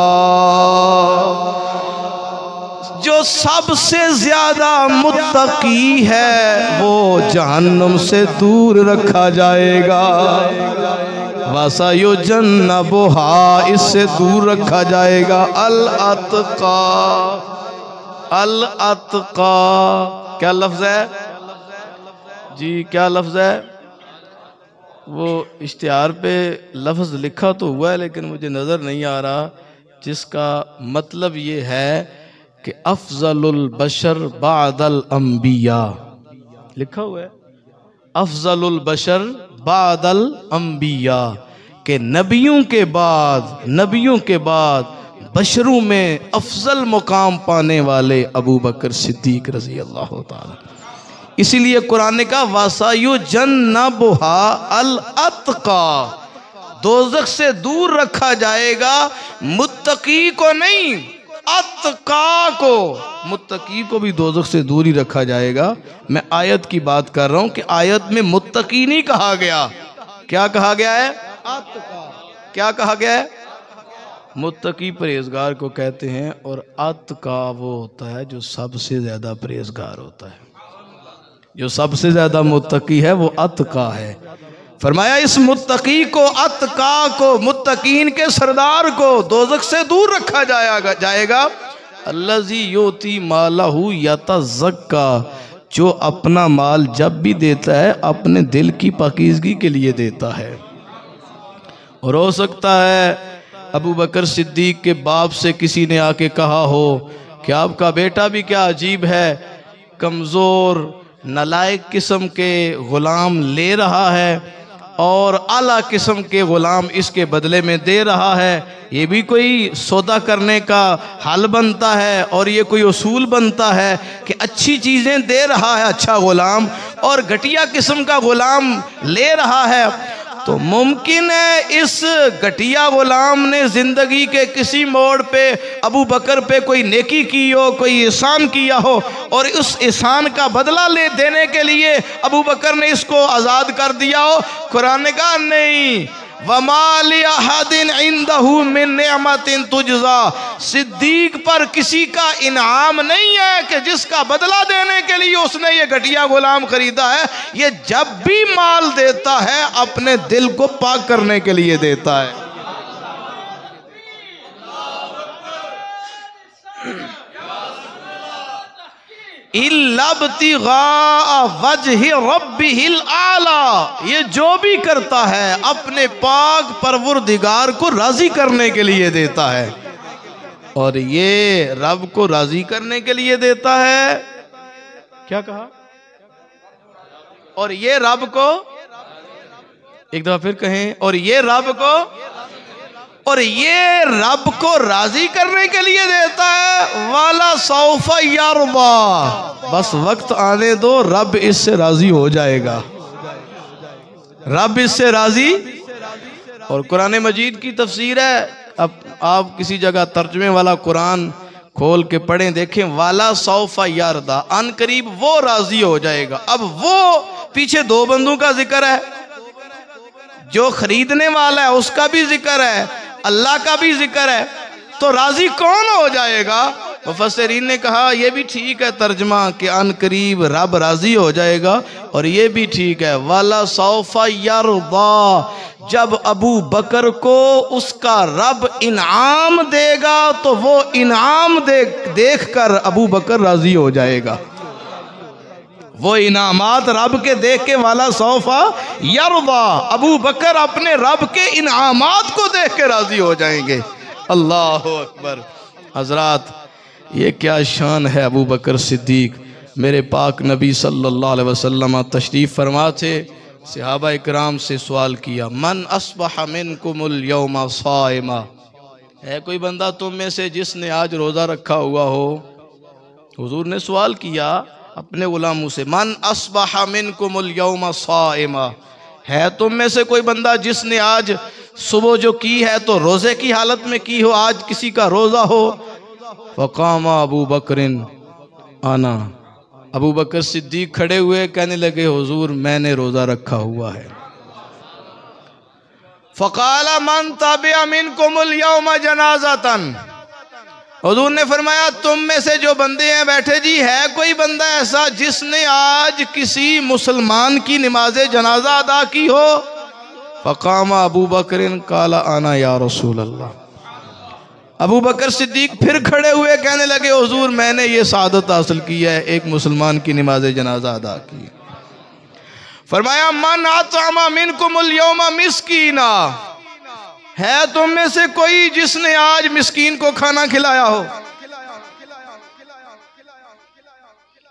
जो सबसे ज्यादा मुत्तकी है वो जहन्नुम से दूर रखा जाएगा। वासायो जन्नबुहा, इससे दूर रखा जाएगा। अल अत्क़ा, अल अत्क़ा क्या लफ्ज़ है जी, क्या लफ्ज़ है? वो इश्तिहार पे लफ्ज़ लिखा तो हुआ है लेकिन मुझे नज़र नहीं आ रहा, जिसका मतलब ये है कि अफ़ज़लुल बशर बादल अंबिया, लिखा हुआ है अफ़ज़लुल बशर बादल अंबिया, के नबियों के बाद बशरों में अफजल मुकाम पाने वाले अबू बकर सिद्दीक रज़ी अल्लाह ताला। इसीलिए कुरान ने कहा वासायु जन्नबुहा अल अत्क़ा, दोज़ख से दूर रखा जाएगा, मुत्तकी को नहीं, अत्क़ा को, मुत्तकी को भी दोज़ख से दूर ही रखा जाएगा। मैं आयत की बात कर रहा हूं कि आयत में मुत्तकी नहीं कहा गया, क्या कहा गया है? अत्क़ा। क्या कहा गया है? मुत्तकी परहेजगार को कहते हैं, और अत्क़ा वो होता है जो सबसे ज्यादा परहेजगार होता है, जो सबसे ज्यादा मुत्तकी है वो अत्क़ा है। फरमाया इस मुत्तकी को, अत्क़ा को, मुत्तकीन के सरदार को दोज़ख से दूर रखा जाएगा। अल्लज़ी योती मालहू यतज़क्का, जो अपना माल जब भी देता है अपने दिल की पाकीज़गी के लिए देता है। और हो सकता है अबू बकर सिद्दीक के बाप से किसी ने आके कहा हो कि आपका बेटा भी क्या अजीब है, कमज़ोर नालायक किस्म के ग़ुलाम ले रहा है और आला किस्म के ग़ुलाम इसके बदले में दे रहा है, ये भी कोई सौदा करने का हल बनता है और ये कोई उसूल बनता है कि अच्छी चीज़ें दे रहा है अच्छा ग़ुलाम और घटिया किस्म का ग़ुलाम ले रहा है। तो मुमकिन है इस घटिया ग़ुलाम ने ज़िंदगी के किसी मोड़ पे अबू बकर पे कोई नेकी की हो, कोई एहसान किया हो, और उस एहसान का बदला ले देने के लिए अबू बकर ने इसको आज़ाद कर दिया हो। कुरान ने कहा नहीं, वमा लि अहदिन इंदहु मिन निअमतिन तुजज़ा, सिद्दीक पर किसी का इनाम नहीं है कि जिसका बदला देने के लिए उसने ये घटिया गुलाम खरीदा है। ये जब भी माल देता है अपने दिल को पाक करने के लिए देता है। वजहि रब्बिहिल आला, ये जो भी करता है अपने पाक परवरदिगार को राजी करने के लिए देता है, और ये रब को राजी करने के लिए देता है क्या कहा? और ये रब को, एक दफा फिर कहें, और ये रब को, और ये रब को राजी करने के लिए देता है। वाला सौफा यरदा, बस वक्त आने दो, रब इससे राजी हो जाएगा, रब इससे राजी। और कुरान मजीद की तफसीर है, अब आप किसी जगह तर्जुमे वाला कुरान खोल के पढ़ें, देखें, वाला सौफा यरदा, अन करीब वो राजी हो जाएगा। अब वो पीछे दो बंदों का जिक्र है, जो खरीदने वाला है उसका भी जिक्र है, अल्लाह का भी जिक्र है, तो राजी कौन हो जाएगा? मुफस्सिरीन ने कहा यह भी ठीक है तर्जमा कि अन करीब रब राजी हो जाएगा, और ये भी ठीक है वाला सौफा यरदा, जब अबू बकर को उसका रब इनाम देगा तो वो इनाम देख कर अबू बकर राजी हो जाएगा। वो इनामात रब के देख के वाला सौफा यरदा, अबू बकर अपने रब के इनामात को देख के राजी हो जाएंगे। अल्लाह अकबर। हजरात, ये क्या शान है अबू बकर सिद्दीक। मेरे पाक नबी सल्लल्लाहु अलैहि वसल्लम तशरीफ़ फरमा थे, सहाबा इकराम से सवाल किया, मन अस्बह मिनकुमुल यौमा साइमा, है कोई बंदा तुम में से जिसने आज रोज़ा रखा हुआ हो? हुजूर ने सवाल किया अपने गुलामों से, मन अस्बह मिनकुमुल यौमा साइमा, है तुम में से कोई बंदा जिसने आज सुबह जो की है तो रोज़े की हालत में की हो, आज किसी का रोज़ा हो? फ़क़ामा अबू बकरिन आना, अबू बकर सिद्दीक खड़े हुए, कहने लगे हुजूर मैंने रोज़ा रखा हुआ है। फ़क़ाला मन तबिअ मिनकुमुल यौमा जनाज़तन, हुजूर ने फरमाया तुम में से जो बंदे हैं बैठे जी, है कोई बंदा ऐसा जिसने आज किसी मुसलमान की नमाज जनाजा अदा की हो? फ़क़ामा अबू बकरिन काला आना या रसूल अल्लाह, अबू बकर सिद्दीक फिर खड़े हुए, कहने लगे हुजूर मैंने ये सादत हासिल की है, एक मुसलमान की नमाज जनाजा अदा की। फरमाया मन अतअमा मिनकुमुल यौमा मिस्कीना, है तुम में से कोई जिसने आज मिस्कीन को खाना खिलाया हो?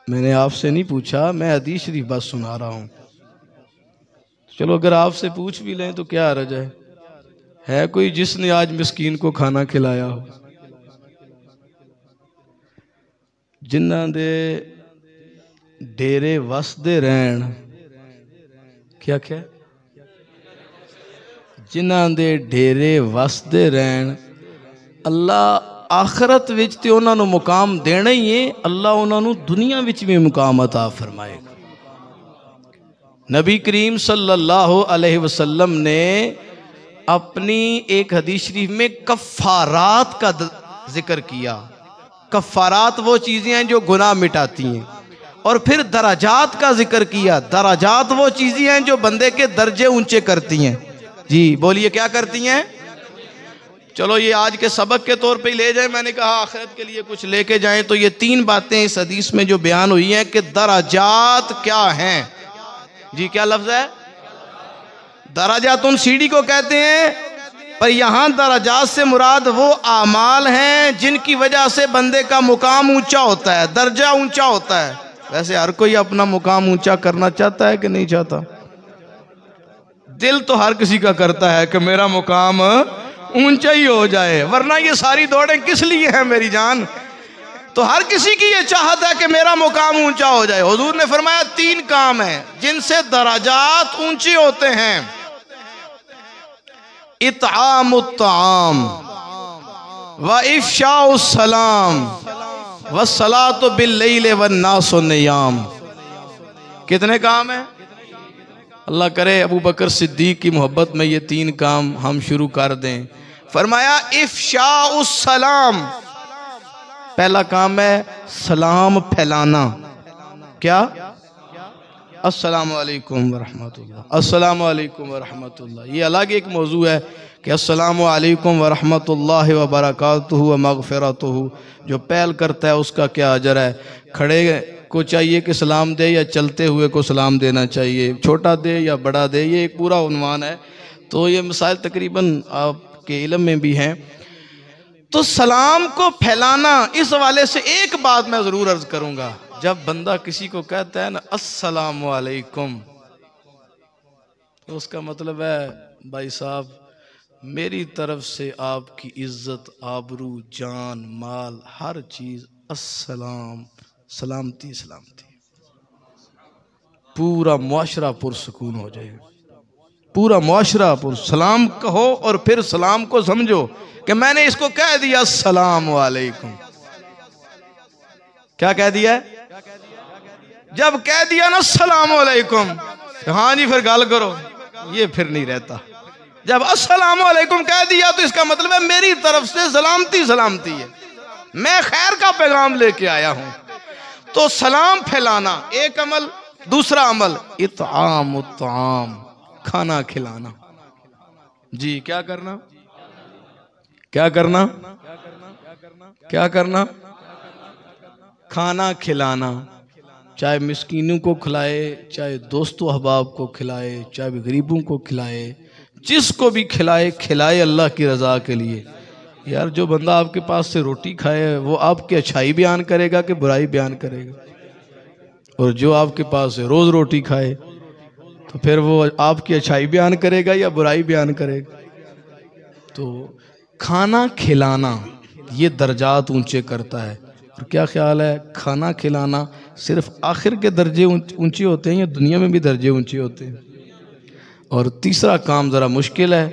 मैंने आपसे नहीं पूछा, मैं हदीस शरीफ बस सुना रहा हूं। चलो अगर आपसे पूछ भी लें तो क्या हर्ज है कोई जिसने आज मिस्कीन को खाना खिलाया हो? जिन्हां दे डेरे वसदे रहन, क्या क्या, जिन्हां दे डेरे वसदे रहन, अल्लाह आखरत विच ते उन्हां नूं मुकाम देना ही है, अल्लाह उन्हां नूं दुनिया विच भी मुकाम अता फरमाएगा। नबी करीम सल्लल्लाहु अलैहि वसल्लम ने अपनी एक हदीस शरीफ में कफ़ारात का जिक्र किया। कफ़ारात वो चीज़ें हैं जो गुनाह मिटाती हैं, और फिर दराजात का जिक्र किया। दराजात वो चीज़ें हैं जो बंदे के दर्जे ऊंचे करती हैं। जी बोलिए क्या करती हैं? चलो ये आज के सबक के तौर पे ही ले जाए, मैंने कहा आखिरत के लिए कुछ लेके जाएं, तो ये तीन बातें इस हदीस में जो बयान हुई हैं कि दराजात क्या हैं। जी क्या लफ्ज़ है? दराजात उन सीढ़ी को कहते हैं, पर यहाँ दराजात से मुराद वो आमाल हैं जिनकी वजह से बंदे का मुकाम ऊंचा होता है, दर्जा ऊंचा होता है। वैसे हर कोई अपना मुकाम ऊंचा करना चाहता है कि नहीं चाहता? दिल तो हर किसी का करता है कि मेरा मुकाम ऊंचा ही हो जाए, वरना ये सारी दौड़ें किस लिए हैं मेरी जान? तो हर किसी की ये चाहत है कि मेरा मुकाम ऊंचा हो जाए। हुजूर ने फरमाया तीन काम हैं जिनसे दराजात ऊंचे होते हैं, इत्आमुत ताम व इफ्शाउस सलाम व सलातु बिल्लैल वन नासु नियाम। कितने काम हैं? अल्लाह करे अबू बकर सिद्दीक की मोहब्बत में ये तीन काम हम शुरू कर दें। फरमाया इफ्शाउस सलाम, पहला काम है सलाम फैलाना। क्या? अस्सलामु अलैकुम व रहमतुल्लाह, अस्सलामु अलैकुम व रहमतुल्लाह। ये अलग एक मौजू है कि अस्सलामु अलैकुम व रहमतुल्लाहि व बरकातुहु व मगफिरतुहु, जो पहल करता है उसका क्या अजर है। खड़े को चाहिए कि सलाम दे या चलते हुए को सलाम देना चाहिए, छोटा दे या बड़ा दे, ये एक पूरा उन्वान है। तो ये मसाइल तकरीबन आपके इल्म में भी हैं। तो सलाम को फैलाना, इस हवाले से एक बात मैं ज़रूर अर्ज़ करूँगा। जब बंदा किसी को कहता है ना अस्सलामु अलैकुम, तो उसका मतलब है भाई साहब मेरी तरफ से आपकी इज्जत, आबरू, जान, माल, हर चीज अस्सलाम, सलामती सलामती। पूरा मुआशरा पुरसुकून हो जाएगा, पूरा मुआशरा पुर। सलाम कहो और फिर सलाम को समझो कि मैंने इसको कह दिया अस्सलाम वालेकुम। क्या कह दिया? जब कह दिया ना अस्सलाम वालेकुम, हाँ जी फिर गाल करो, ये फिर नहीं रहता। जब अस्सलाम वालेकुम कह दिया तो इसका मतलब है मेरी तरफ से सलामती सलामती है, मैं खैर का पैगाम लेके आया हूं। तो सलाम फैलाना एक अमल, दूसरा अमल इत्आम उत्ताम, खाना खिलाना। जी क्या करना? क्या करना? क्या करना? खाना खिलाना। चाहे मिस्कीनों को खिलाए, चाहे दोस्तों अहबाब को खिलाए, चाहे गरीबों को खिलाए, जिसको भी खिलाए, खिलाए अल्लाह की रजा के लिए। यार जो बंदा आपके पास से रोटी खाए वो आपकी अच्छाई बयान करेगा कि बुराई बयान करेगा? और जो आपके पास से रोज रोटी खाए तो फिर वो आपकी अच्छाई बयान करेगा या बुराई बयान करेगा? तो खाना खिलाना ये दर्जात ऊंचे करता है। और क्या ख्याल है, खाना खिलाना सिर्फ आखिर के दर्जे ऊंचे होते हैं या दुनिया में भी दर्जे ऊंचे होते हैं? और तीसरा काम ज़रा मुश्किल है,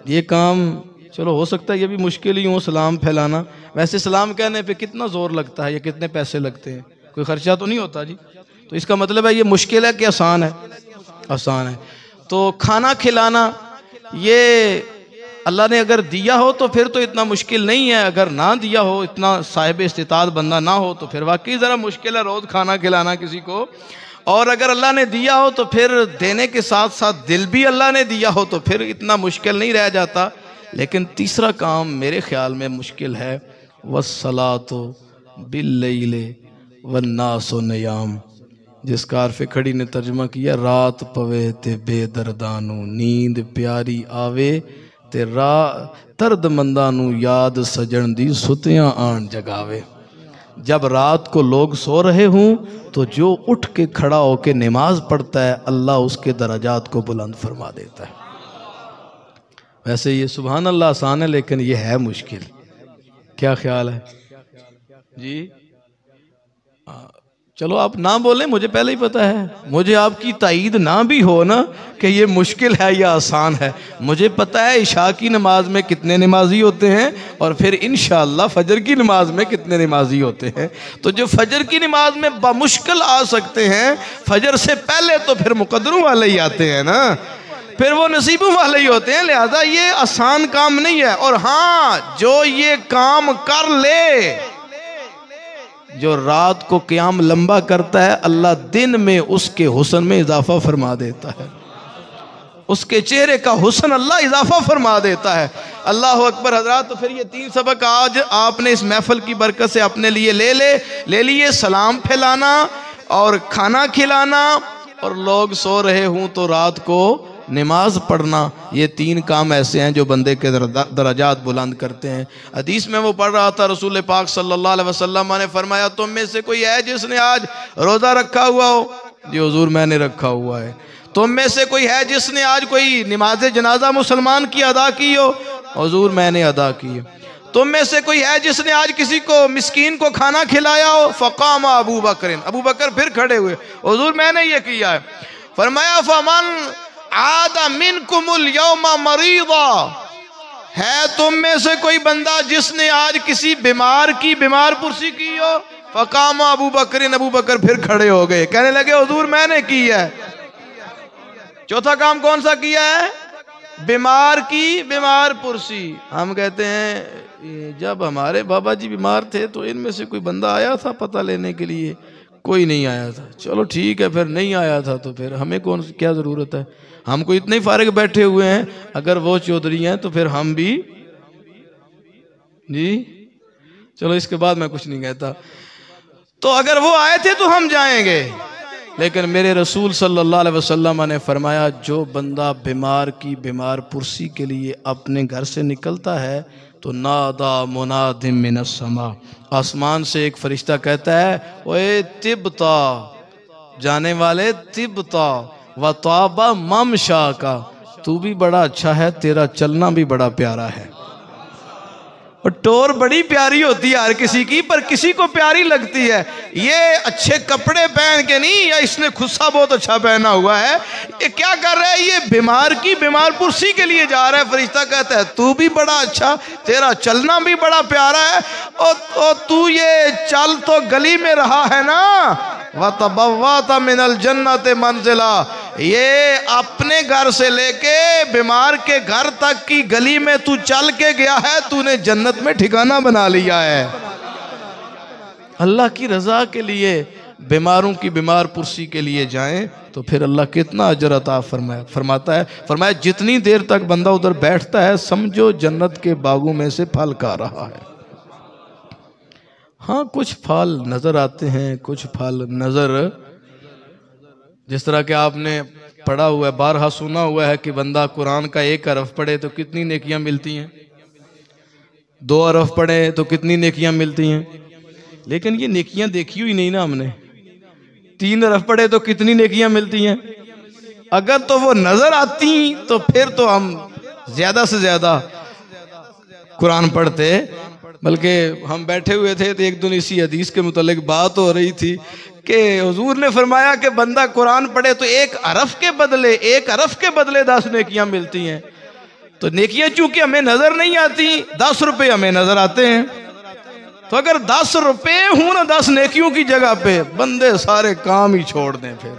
ये काम चलो हो सकता है ये भी मुश्किल ही हो, सलाम फैलाना। वैसे सलाम कहने पे कितना ज़ोर लगता है या कितने पैसे लगते हैं? कोई ख़र्चा तो नहीं होता जी। तो इसका मतलब है ये मुश्किल है कि आसान है? आसान है। तो खाना खिलाना ये अल्लाह ने अगर दिया हो तो फिर तो इतना मुश्किल नहीं है, अगर ना दिया हो, इतना साहिब इस्तिताअत बंदा ना हो तो फिर वाकई ज़रा मुश्किल है रोज़ खाना खिलाना किसी को। और अगर अल्लाह ने दिया हो तो फिर देने के साथ साथ दिल भी अल्लाह ने दिया हो तो फिर इतना मुश्किल नहीं रह जाता। लेकिन तीसरा काम मेरे ख्याल में मुश्किल है, वस्सलातो बिल्लैले वन्नासु नियाम, जिसका आरफ़ खड़ी ने तर्जुमा किया, रात पवे ते बेदर्दानू, नींद प्यारी आवे ते दर्दमंदानू, याद सजन दी सुतियां आन जगावे। जब रात को लोग सो रहे हों तो जो उठ के खड़ा होके नमाज पढ़ता है अल्लाह उसके दराजात को बुलंद फरमा देता है। वैसे ये सुभान अल्लाह आसान है लेकिन ये है मुश्किल। क्या ख्याल है जी? चलो आप ना बोलें, मुझे पहले ही पता है, मुझे आपकी ताईद ना भी हो ना कि ये मुश्किल है या आसान है, मुझे पता है इशा की नमाज में कितने नमाजी होते हैं और फिर इंशाअल्लाह फजर की नमाज में कितने नमाजी होते हैं। तो जो फजर की नमाज में बामुश्किल आ सकते हैं, फजर से पहले तो फिर मुकद्दरों वाले ही आते हैं ना, फिर वो नसीबों वाले ही होते हैं। लिहाजा ये आसान काम नहीं है। और हाँ, जो ये काम कर ले, जो रात को क़याम लंबा करता है, अल्लाह दिन में उसके हुस्न में इजाफा फरमा देता है, उसके चेहरे का हुस्न अल्लाह इजाफा फरमा देता है। अल्लाह अकबर हजरात। तो फिर ये 3 सबक आज आपने इस महफिल की बरकत से अपने लिए ले लिए। सलाम फैलाना और खाना खिलाना, और लोग सो रहे हों तो रात को नमाज पढ़ना, ये 3 काम ऐसे हैं जो बंदे के दराजात बुलंद करते हैं। हदीस में वो पढ़ रहा था, रसूल पाक सल्लल्लाहु अलैहि वसल्लम ने फरमाया, तुम में से कोई है जिसने आज रोज़ा रखा हुआ हो? जी हुजूर मैंने रखा हुआ है। तुम में से कोई है जिसने आज कोई नमाज जनाजा मुसलमान की अदा की हो? हुजूर मैंने अदा की है। तुम में से कोई है जिसने आज किसी को मिस्कीन को खाना खिलाया हो? फ़क़ाम अबू बकर, अबू बकर फिर खड़े हुए, हुजूर मैंने ये किया है। फरमाया फमन आदा मिनकुमुल यौमा मरीदा, है तुम में से कोई बंदा जिसने आज किसी बीमार की बीमार पुरसी की हो? फ़क़ाम अबू बकर, अबू बकर फिर खड़े हो गए, कहने लगे हुजूर मैंने की है। चौथा काम कौन सा किया है? बीमार की बीमार पुरसी। हम कहते हैं जब हमारे बाबा जी बीमार थे तो इनमें से कोई बंदा आया था पता लेने के लिए? कोई नहीं आया था। चलो ठीक है, फिर नहीं आया था तो फिर हमें कौन क्या ज़रूरत है, हमको इतने ही फारिग बैठे हुए हैं। अगर वो चौधरी हैं तो फिर हम भी जी। चलो इसके बाद मैं कुछ नहीं कहता। तो अगर वो आए थे तो हम जाएंगे, लेकिन मेरे रसूल सल्लल्लाहु अलैहि वसल्लम ने फरमाया जो बंदा बीमार की बीमार पुरसी के लिए अपने घर से निकलता है तो नादा मुनादिम मिनस समा, आसमान से एक फरिश्ता कहता है ओए तिब्ता, जाने वाले तिब्ता व ताबा ममशा का, तू भी बड़ा अच्छा है, तेरा चलना भी बड़ा प्यारा है। और टोर बड़ी प्यारी होती है हर किसी की, पर किसी को प्यारी लगती है। ये अच्छे कपड़े पहन के नहीं, या इसने खुस्सा बहुत अच्छा पहना हुआ है, ये क्या कर रहा है, ये बीमार की बीमार पुरसी के लिए जा रहा है। फरिश्ता कहता है तू भी बड़ा अच्छा, तेरा चलना भी बड़ा प्यारा है, और तू ये चल तो गली में रहा है ना, वतबव्वता मिनल जन्नत मंजिला, ये अपने घर से लेके बीमार के घर तक की गली में तू चल के गया है, तूने जन्नत में ठिकाना बना लिया है। अल्लाह की रजा के लिए बीमारों की बीमार पुरसी के लिए जाएं तो फिर अल्लाह कितना अजर अता फरमाया जितनी देर तक बंदा उधर बैठता है समझो जन्नत के बागों में से फल खा रहा है। हाँ, कुछ फल नजर आते हैं, कुछ फल नजर, जिस तरह के आपने पढ़ा हुआ है, बारहा सुना हुआ है कि बंदा कुरान का 1 हरफ पढ़े तो कितनी नेकियां मिलती हैं, 2 हरफ पढ़े तो कितनी नेकियां मिलती हैं। लेकिन ये नेकियां देखी हुई नहीं ना हमने। 3 हरफ पढ़े तो कितनी नेकियां मिलती हैं। अगर तो वो नजर आती तो फिर तो हम ज्यादा से ज्यादा कुरान पढ़ते। बल्कि हम बैठे हुए थे तो एक दिन इसी हदीस के मुतालिक बात हो रही थी कि हुजूर ने फरमाया कि बंदा कुरान पढ़े तो 1 हरफ के बदले 10 नेकियां मिलती हैं। तो नेकियां चूंकि हमें नजर नहीं आती, 10 रुपए हमें नजर आते हैं। तो अगर 10 रुपए हूं ना 10 नेकियों की जगह पे, बंदे सारे काम ही छोड़ दें, फिर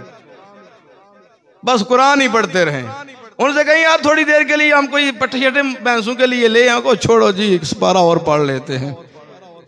बस कुरान ही पढ़ते रहें। उनसे कहीं यार थोड़ी देर के लिए हम कोई पट्टे भैंसों के लिए ले आए, को छोड़ो जी 1 पारा और पढ़ लेते हैं।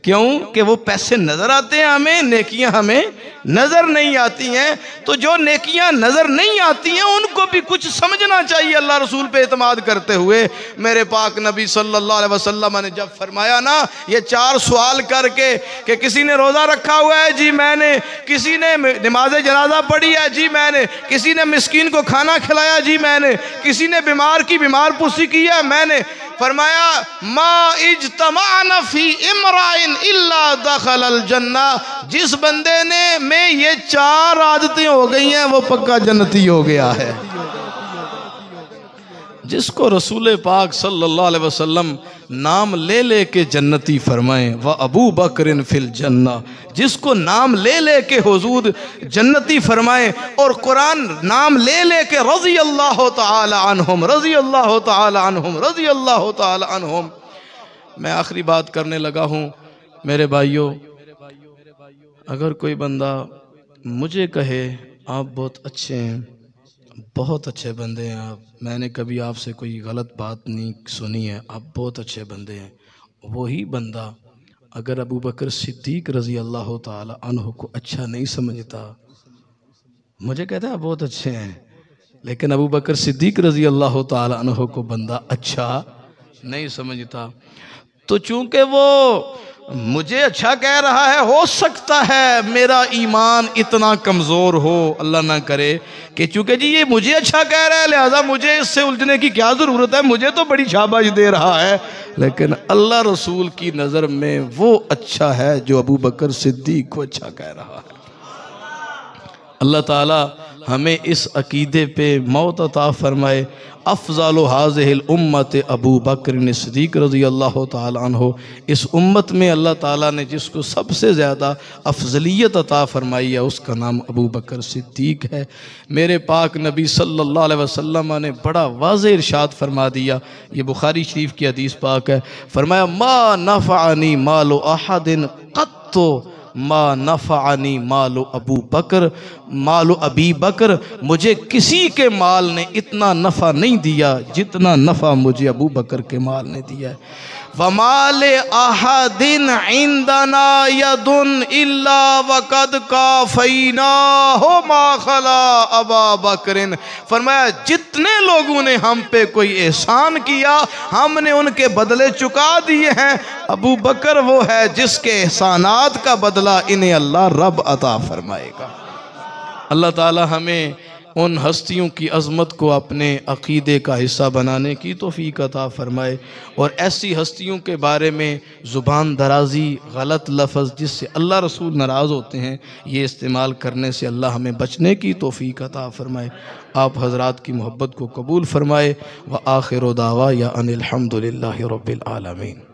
क्यों कि वो पैसे नजर आते हैं हमें, नेकियां हमें नजर नहीं आती हैं। तो जो नेकियां नजर नहीं आती हैं उनको भी कुछ समझना चाहिए। अल्लाह रसूल पे एतमाद करते हुए मेरे पाक नबी सल्लल्लाहु अलैहि वसल्लम ने जब फरमाया ना, ये 4 सवाल करके कि किसी ने रोजा रखा हुआ है जी मैंने, किसी ने नमाज जनाजा पढ़ी है जी मैंने, किसी ने मिस्कीन को खाना खिलाया जी मैंने, किसी ने बीमार की बीमार पुरसी की है मैंने। फरमाया मा इज्तमाअना फी इमराइन इल्ला दखलल जन्ना, जिस बंदे ने में ये 4 आदतें हो गई हैं वो पक्का जन्नती हो गया है। जिसको रसूल पाक सल्लल्लाहु अलैहि वसल्लम नाम ले ले के जन्नती फरमाएं, व अबू बकरिन फिल जन्ना, जिसको नाम ले ले के हुजूर जन्नती फरमाएं, और कुरान नाम ले ले के रज़ी अल्लाह तआला अन्हुम रज़ी अल्लाह तआला अन्हुम रज़ी अल्लाह तआला अन्हुम। मैं आखिरी बात करने लगा हूँ मेरे भाइयों, अगर कोई बंदा मुझे कहे आप बहुत अच्छे हैं, बहुत अच्छे बंदे हैं आप, मैंने कभी आपसे कोई गलत बात नहीं सुनी है, आप बहुत अच्छे बंदे हैं, वही बंदा अगर अबू बकर सिद्दीक रज़ी अल्लाह ताला अन्हु को अच्छा नहीं समझता, मुझे कहता है आप बहुत अच्छे हैं, लेकिन अबू बकर सिद्दीक रज़ी अल्लाह ताला अन्हु को बंदा अच्छा नहीं समझता, तो चूंकि वो मुझे अच्छा कह रहा है, हो सकता है मेरा ईमान इतना कमज़ोर हो, अल्लाह ना करे, कि चूंकि जी ये मुझे अच्छा कह रहा है लिहाजा मुझे इससे उलझने की क्या ज़रूरत है, मुझे तो बड़ी शाबाश दे रहा है। लेकिन अल्लाह रसूल की नज़र में वो अच्छा है जो अबू बकर सिद्दीक को अच्छा कह रहा है। अल्लाह ताला हमें इस अकीदे पे मौत अता फरमाए। अफ़ज़ालु हाज़िहिल उम्मत अबू बकर सिद्दीक रज़ी अल्लाह ताला अन्हु, इस उम्मत में अल्लाह ताला ने जिसको सबसे ज़्यादा अफजलियत अता फरमाई है उसका नाम अबू बकर सिद्दीक है। मेरे पाक नबी सल्लल्लाहु अलैहि वसल्लम ने बड़ा वाज़ेह इरशाद फरमा दिया, ये बुखारी शरीफ की हदीस पाक है, फरमाया मा नफ़अनी मालु अहदिन क़त्तु मा नफ़अनी मालु अबी बकर, मुझे किसी के माल ने इतना नफ़ा नहीं दिया जितना नफ़ा मुझे अबू बकर के माल ने दिया है। वमाल अहदिन इंदना यदुन इल्ला वक़द काफ़ैना हो मा खला अबा बकरिन, फरमाया जितने लोगों ने हम पे कोई एहसान किया हमने उनके बदले चुका दिए हैं, अबू बकर वो है जिसके एहसानात का बदला इन्हें अल्लाह रब अता फरमाएगा। अल्लाह ताला हमें उन हस्तियों की अज़मत को अपने अक़ीदे का हिस्सा बनाने की तौफ़ीक़ अता फ़रमाए और ऐसी हस्तियों के बारे में ज़ुबान दराज़ी गलत लफ्ज़ जिससे अल्लाह रसूल नाराज़ होते हैं ये इस्तेमाल करने से अल्लाह हमें बचने की तौफ़ीक़ अता फ़रमाए। आप हज़रात की मोहब्बत को कबूल फ़रमाए। व आखिर दावा या अनिल हम्दुलिल्लाहि रब्बिल आलमीन।